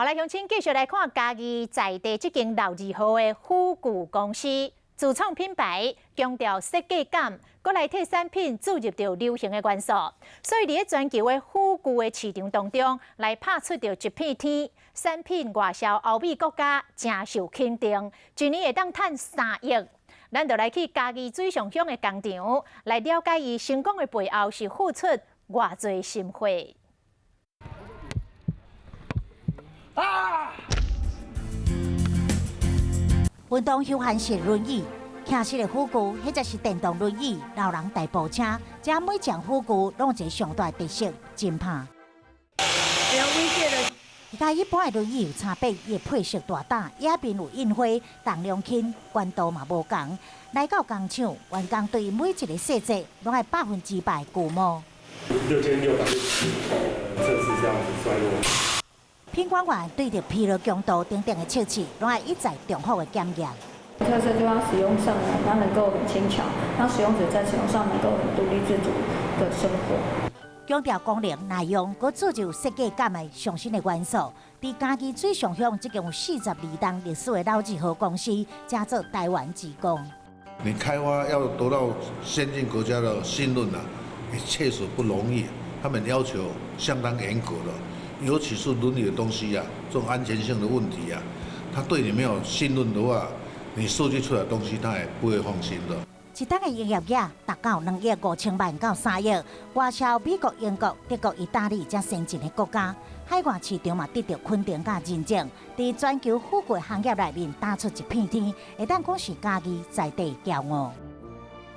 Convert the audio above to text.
好来，乡亲继续来看嘉义在地这间老字号的虎骨公司，自创品牌，强调设计感，搁来替产品注入到流行的元素，所以伫全球的虎骨的市场当中，来拍出着一片天。产品外销欧美国家，真受肯定，一年会当赚3亿。咱就来去嘉义水上乡的工厂，来了解伊成功的背后是付出偌济心血。运动休闲式轮椅，骑式的虎骨，或者是电动轮椅、老人代步车，这每种虎骨拢有一个上大特色，真拍。甲一般的轮椅有差别，伊的配色大胆，叶面有印花，重量轻，关度嘛无共。来到工厂，员工对每一个细节拢爱100%估摸。6600测试这样子衰落。品管员对着疲劳强度等等的测试，拢爱一再重复的检验。特色就让使用上呢，它能够很轻巧，让使用者在使用上能够很独立自主的生活。强调功能耐用，佮注入设计感的上新的元素。伫嘉义水上乡这间有42档历史的老字号公司，加做台湾之光。你开发要得到先进国家的信任也确实不容易。他们要求相当严格的，尤其是伦理的东西这种安全性的问题他对你没有信任的话，你设计出来的东西他也不会放心的。一档的营业额达到2亿5千万到3亿，外销美国、英国、德国、意大利这先进的国家，海外市场嘛得到肯定甲认证，在全球富贵行业内面打出一片天，会当讲是嘉义在地骄傲。